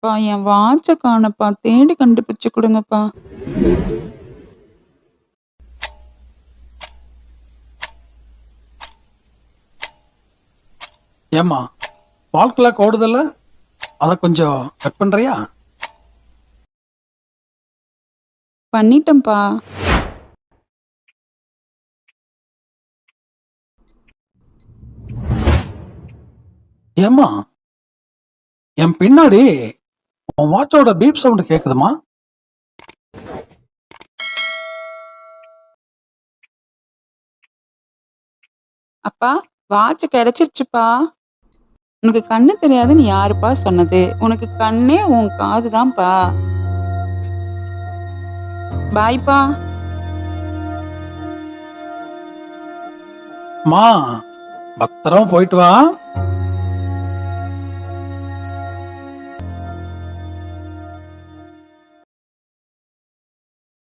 பா என் வாட்ச காணப்பா. தேடி கண்டுபிடிச்சு குடுங்கப்பா. ஏம்மா, வால் கிளாக் ஓடுதில்ல, அதை கொஞ்சம் கட் பண்றியா? பண்ணிட்டேன்ப்பா. ஏம்மா, என் பின்னாடி உன் வாட்சோட பீப் சவுண்ட் கேக்குதுமா? அப்பா வாட்ச் கிடைச்சிருச்சுப்பா. உனக்கு கண்ணு தெரியாதுன்னு யாருப்பா சொன்னது? உனக்கு கண்ணே உன் காது தான்ப்பா. பாய்ப்பா. மா, பத்திரமா போயிட்டு வா.